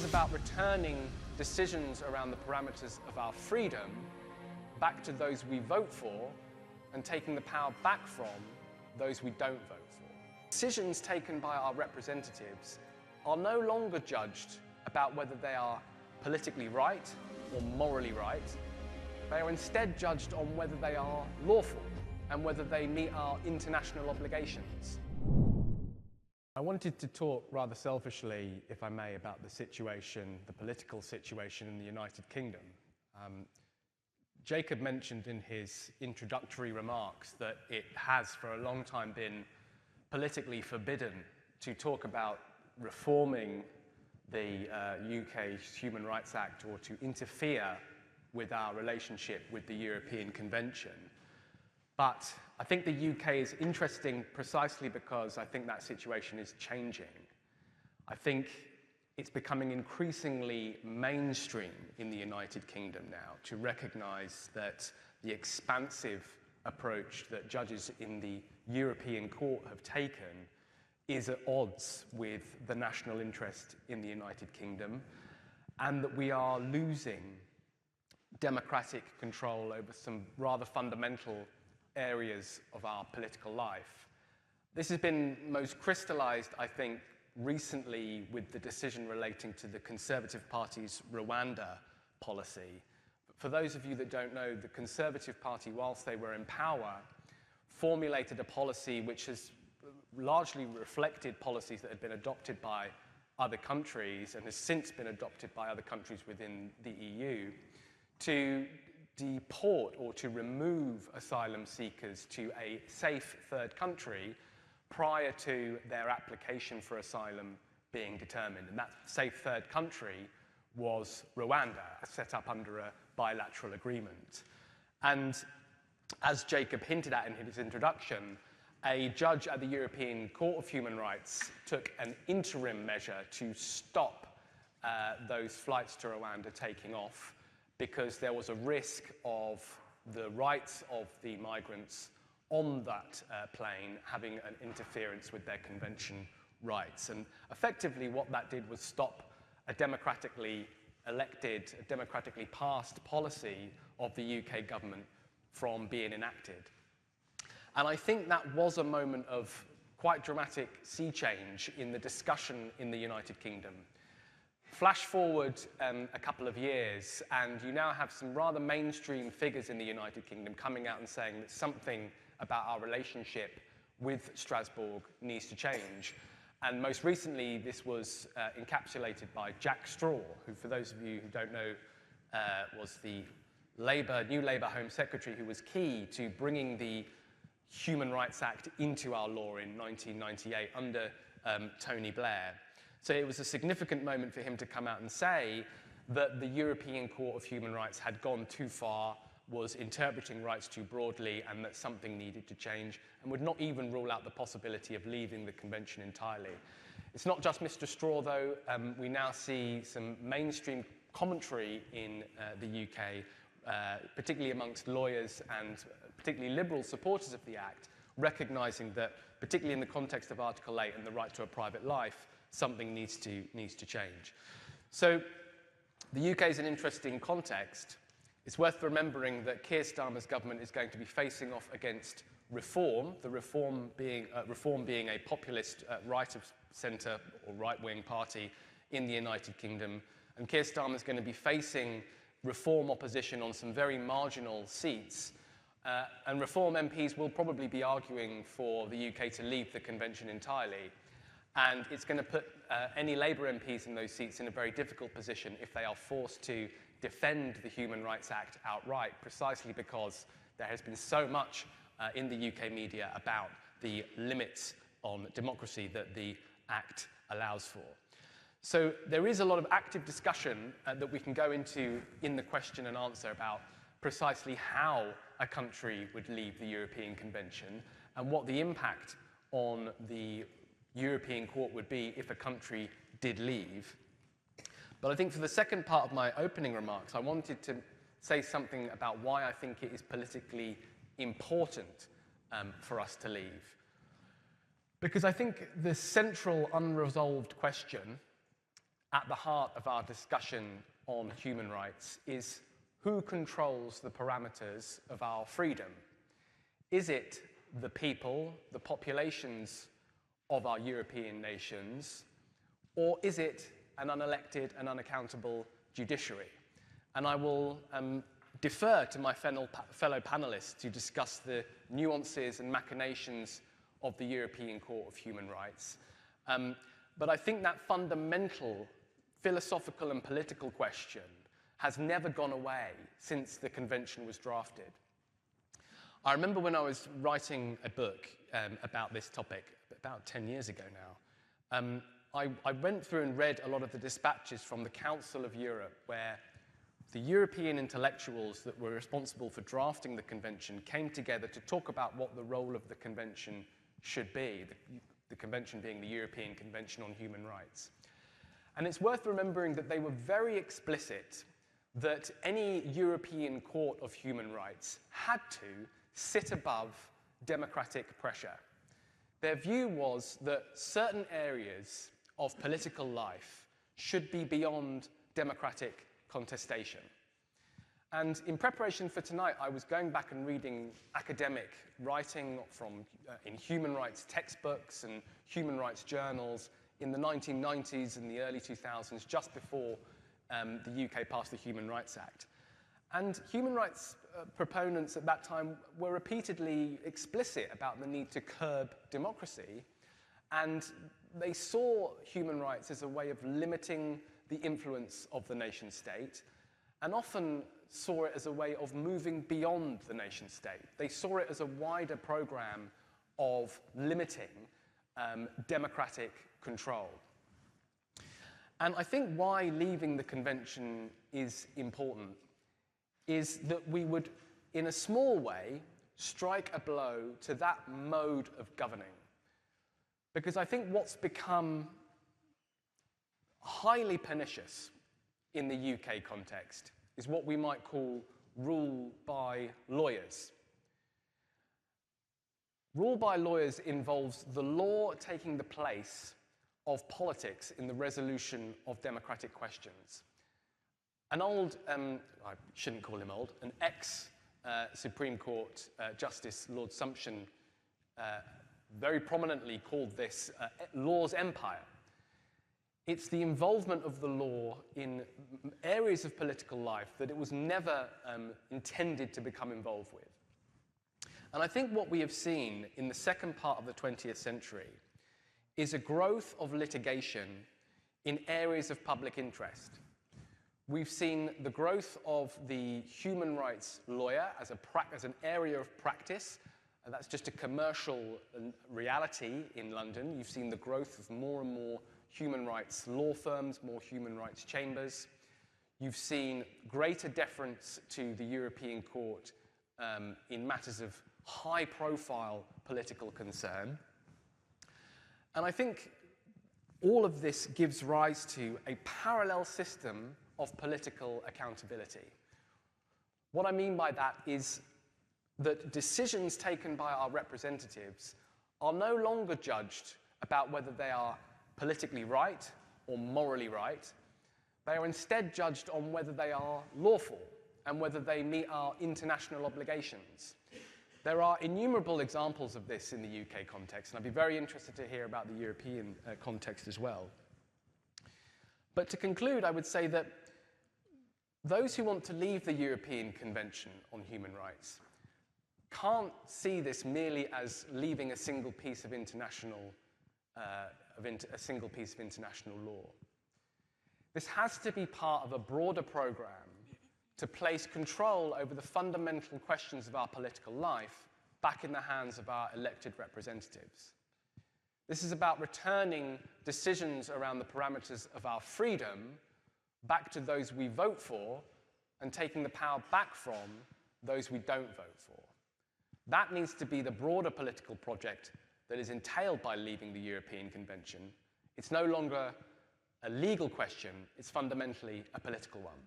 about returning decisions around the parameters of our freedom back to those we vote for and taking the power back from those we don't vote for. Decisions taken by our representatives are no longer judged about whether they are politically right or morally right. They are instead judged on whether they are lawful and whether they meet our international obligations. I wanted to talk rather selfishly, if I may, about the situation, the political situation in the United Kingdom. Jacob mentioned in his introductory remarks that it has for a long time been politically forbidden to talk about reforming the UK Human Rights Act or to interfere with our relationship with the European Convention. But I think the UK is interesting precisely because I think that situation is changing. I think it's becoming increasingly mainstream in the United Kingdom now to recognize that the expansive approach that judges in the European Court have taken is at odds with the national interest in the United Kingdom, and that we are losing democratic control over some rather fundamental areas of our political life. This has been most crystallized, I think, recently with the decision relating to the Conservative Party's Rwanda policy. For those of you that don't know, the Conservative Party, whilst they were in power, formulated a policy which has largely reflected policies that had been adopted by other countries and has since been adopted by other countries within the EU, to deport or to remove asylum seekers to a safe third country prior to their application for asylum being determined. And that safe third country was Rwanda, set up under a bilateral agreement. And as Jacob hinted at in his introduction, a judge at the European Court of Human Rights took an interim measure to stop those flights to Rwanda taking off because there was a risk of the rights of the migrants on that plane having an interference with their convention rights. And effectively what that did was stop a democratically elected, a democratically passed policy of the UK government from being enacted. And I think that was a moment of quite dramatic sea change in the discussion in the United Kingdom. Flash forward a couple of years, and you now have some rather mainstream figures in the United Kingdom coming out and saying that something about our relationship with Strasbourg needs to change. And most recently, this was encapsulated by Jack Straw, who, for those of you who don't know, was the new Labour Home Secretary who was key to bringing the Human Rights Act into our law in 1998 under Tony Blair. So it was a significant moment for him to come out and say that the European Court of Human Rights had gone too far, was interpreting rights too broadly, and that something needed to change, and would not even rule out the possibility of leaving the convention entirely. It's not just Mr. Straw, though. We now see some mainstream commentary in the UK, particularly amongst lawyers and particularly liberal supporters of the Act, recognizing that, particularly in the context of Article 8 and the right to a private life, something needs to change. So the UK is an interesting context. It's worth remembering that Keir Starmer's government is going to be facing off against Reform, the Reform being a populist right-of-centre or right-wing party in the United Kingdom. And Keir Starmer is going to be facing Reform opposition on some very marginal seats. And Reform MPs will probably be arguing for the UK to leave the convention entirely. And it's going to put any Labour MPs in those seats in a very difficult position if they are forced to defend the Human Rights Act outright, precisely because there has been so much in the UK media about the limits on democracy that the Act allows for. So there is a lot of active discussion that we can go into in the question and answer about precisely how a country would leave the European Convention and what the impact on the European Court would be if a country did leave. But I think for the second part of my opening remarks, I wanted to say something about why I think it is politically important for us to leave. Because I think the central unresolved question at the heart of our discussion on human rights is who controls the parameters of our freedom? Is it the people, the populations of our European nations, or is it an unelected and unaccountable judiciary? And I will defer to my fellow panelists to discuss the nuances and machinations of the European Court of Human Rights. But I think that fundamental philosophical and political question has never gone away since the convention was drafted. I remember when I was writing a book about this topic, about 10 years ago now, I went through and read a lot of the dispatches from the Council of Europe, where the European intellectuals that were responsible for drafting the convention came together to talk about what the role of the convention should be, the convention being the European Convention on Human Rights. And it's worth remembering that they were very explicit that any European Court of Human Rights had to sit above democratic pressure. Their view was that certain areas of political life should be beyond democratic contestation. And in preparation for tonight, I was going back and reading academic writing from in human rights textbooks and human rights journals in the 1990s and the early 2000s, just before the UK passed the Human Rights Act. And human rights proponents at that time were repeatedly explicit about the need to curb democracy, and they saw human rights as a way of limiting the influence of the nation state, and often saw it as a way of moving beyond the nation state. They saw it as a wider program of limiting democratic control. And I think why leaving the convention is important is that we would, in a small way, strike a blow to that mode of governing. Because I think what's become highly pernicious in the UK context is what we might call rule by lawyers. Rule by lawyers involves the law taking the place of politics in the resolution of democratic questions. An old, I shouldn't call him old, an ex-Supreme Court Justice, Lord Sumption, very prominently called this law's empire. It's the involvement of the law in areas of political life that it was never intended to become involved with. And I think what we have seen in the second part of the 20th century is a growth of litigation in areas of public interest. We've seen the growth of the human rights lawyer as an area of practice, and that's just a commercial reality in London. You've seen the growth of more and more human rights law firms, more human rights chambers. You've seen greater deference to the European Court in matters of high-profile political concern. And I think all of this gives rise to a parallel system of political accountability. What I mean by that is that decisions taken by our representatives are no longer judged about whether they are politically right or morally right. They are instead judged on whether they are lawful and whether they meet our international obligations. There are innumerable examples of this in the UK context, and I'd be very interested to hear about the European context as well. But to conclude, I would say that those who want to leave the European Convention on Human Rights can't see this merely as leaving a single piece of international law. This has to be part of a broader program to place control over the fundamental questions of our political life back in the hands of our elected representatives. This is about returning decisions around the parameters of our freedom back to those we vote for and taking the power back from those we don't vote for. That needs to be the broader political project that is entailed by leaving the European Convention. It's no longer a legal question, it's fundamentally a political one.